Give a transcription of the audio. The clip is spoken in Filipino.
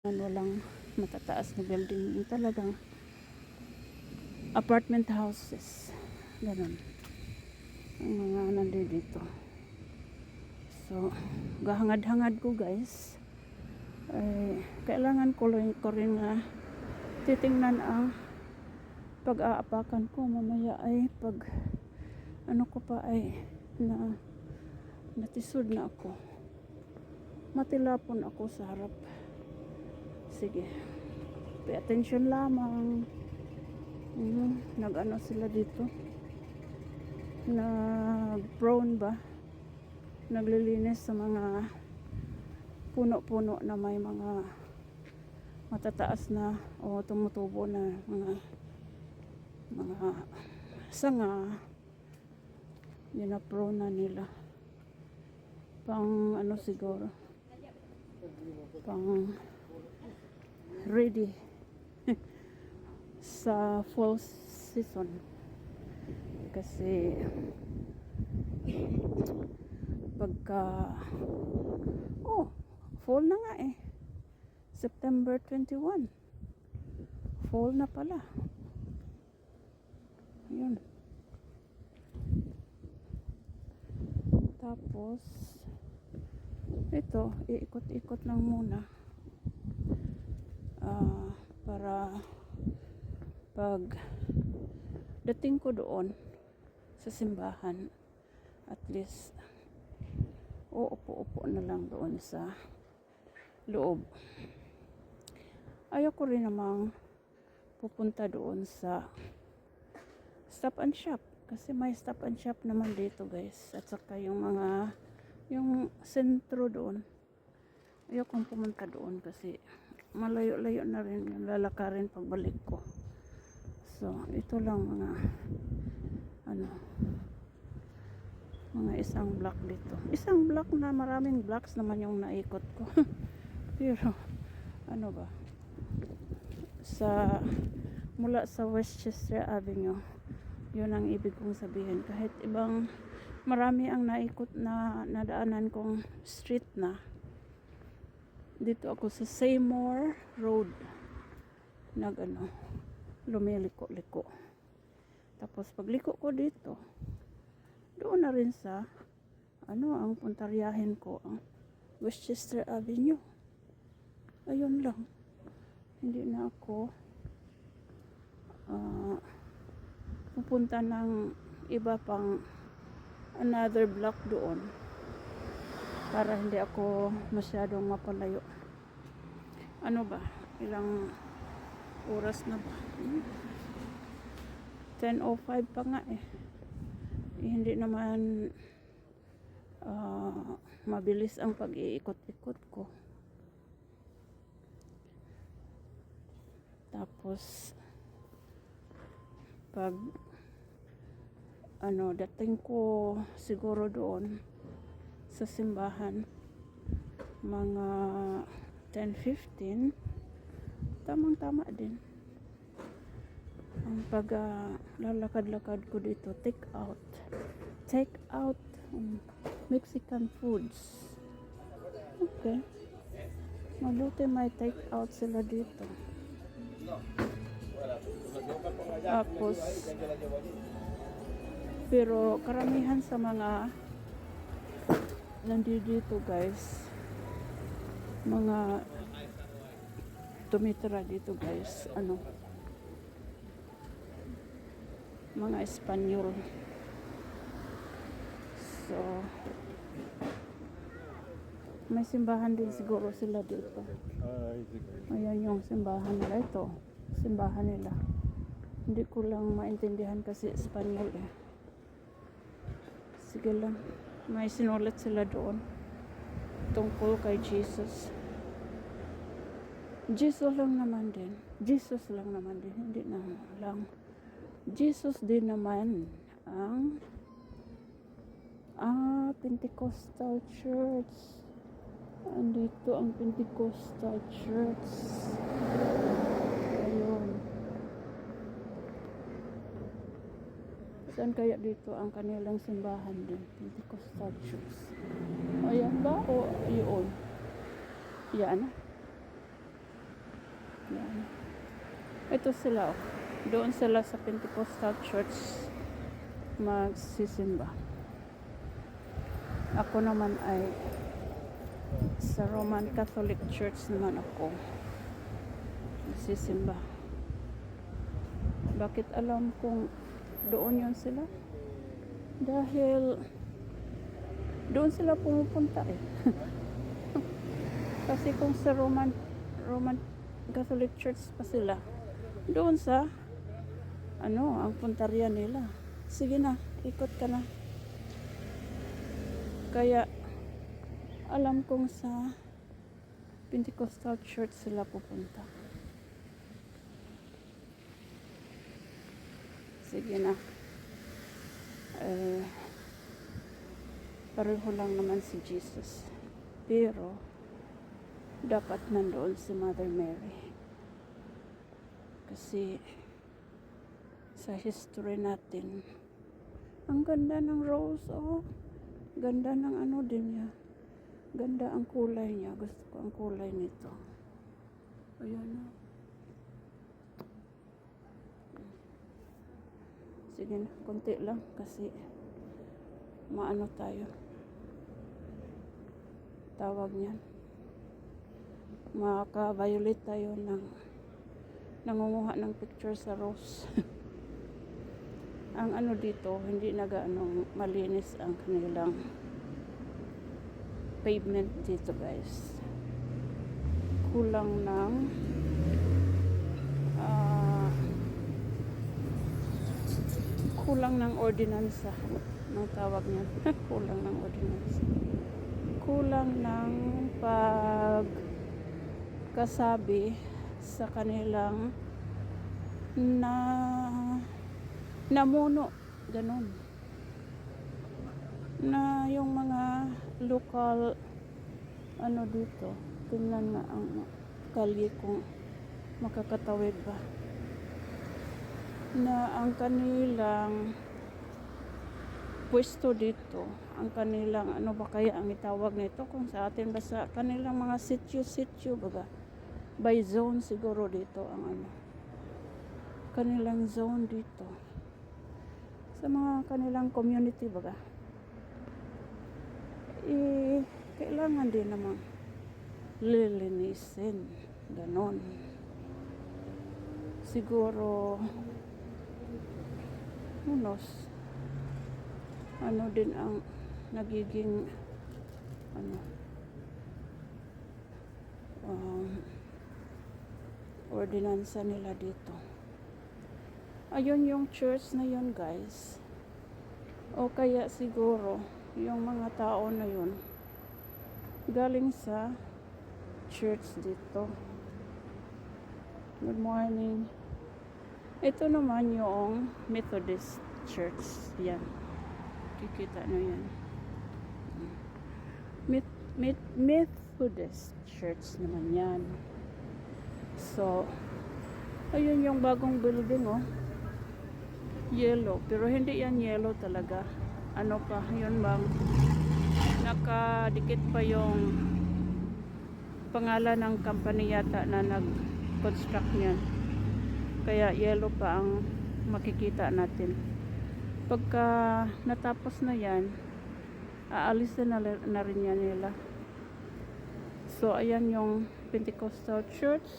Walang matataas na building, yung talagang apartment houses, ganun ang mga nandito. So gahangad-hangad ko guys, ay kailangan ko rin nga titingnan ang pag-aapakan ko mamaya, ay pag ano ko pa ay natisod na ako, matilapon ako sa harap. Sige, pay attention lamang. Nag-ano sila dito, nag-prone ba, naglilinis sa mga puno-puno na may mga matataas na o tumutubo na mga sanga. Gina-prone na nila pang ano, siguro pang ready sa fall season, kasi pagka fall na nga eh, September 21 fall na pala. Ayun, tapos ito, iikot-ikot lang muna para pag dating ko doon sa simbahan, at least uupo-upo na lang doon sa loob. Ayoko rin namang pupunta doon sa Stop and Shop, kasi may Stop and Shop naman dito guys, at saka yung sentro doon, ayokong pumunta doon kasi malayo-layo na rin yung lalakarin pagbalik ko. So ito lang mga isang block dito, isang block na maraming blocks naman yung naikot ko. Pero ano ba, mula sa Westchester Avenue, yun ang ibig kong sabihin. Kahit ibang marami ang naikot na nadaanan kong street na, dito ako sa Seymour Road lumiliko-liko. Tapos pagliko ko dito, doon na rin sa ang puntaryahin ko, ang Westchester Avenue. Ayun lang, hindi na ako pupunta ng iba pang another block doon, para hindi ako masyadong mapalayo. Ano ba, ilang oras na ba? 10:05 pa nga eh. Hindi naman mabilis ang pag-iikot-ikot ko. Tapos pag dating ko siguro doon sa simbahan, mga 10:15, tamang-tama din ang pag lalakad-lakad ko dito. Take out Mexican foods. Okay, mabuti may take out sila dito. Tapos pero karamihan sa mga nandito guys, mga tumitira dito guys, mga Espanyol. So may simbahan din siguro sila dito. Ayan yung simbahan nila. Ito, simbahan nila. Hindi ko lang maintindihan kasi Espanyol eh. Sige lang, may sinulat sila doon tungkol kay Jesus. Jesus lang naman din, hindi na lang. Jesus din naman ang Pentecostal Church. Andito ang Pentecostal Church. Ayun. Saan kaya dito ang kanilang simbahan din? Pentecostal Church. Ayan ba? O yun? Yan. Yan. Ito sila, oh. Doon sila sa Pentecostal Church magsisimba. Ako naman ay sa Roman Catholic Church naman ako magsisimba. Bakit alam kong doon yun sila? Dahil doon sila pumupunta eh. Kasi kung sa Roman Catholic Church pa sila, doon sa ang puntaryan nila. Sige na, ikot ka na. Kaya alam kong sa Pentecostal Church sila pupunta. Sige na. Pareho lang naman si Jesus. Pero dapat nandoon si Mother Mary. Kasi sa history natin, ang ganda ng rose, oh. Ganda ng din niya. Ganda ang kulay niya. Gusto ko ang kulay nito. Ayan, oh. Sige na, konti lang kasi maano tayo. Tawag niyan. Maka-violate tayo ng nangunguha ng picture sa rose. Ang dito, hindi malinis ang kanilang pavement dito, guys. Kulang ng ordinansa ng tawag niya. Kulang ng ordinansa. Kulang ng pagkasabi sa kanilang namuno, ganun, na yung mga local dito, tingnan nga ang kalye kung makakatawid ba, na ang kanilang pwesto dito, ang kanilang ba kaya ang itawag nito kung sa atin ba, sa kanilang mga sityo baga, by zone siguro dito ang kanilang zone dito sa mga kanilang community baga, kailangan din namang lilinisin, ganon. Siguro unos din ang nagiging ordinansa nila dito. Ayun yung church na yun, guys. O kaya siguro yung mga tao na yun galing sa church dito. Good morning. Ito naman yung Methodist Church. Yan. Kikita na yan. Methodist Church naman yan. So, ayun yung bagong building, oh. Yellow. Pero hindi yan yellow talaga. Yun bang nakadikit pa yung pangalan ng company yata na nag-construct niyan. Kaya yellow pa ang makikita natin. Pagka natapos na yan, aalisin na rin yan nila. So, ayan yung Pentecostal Church.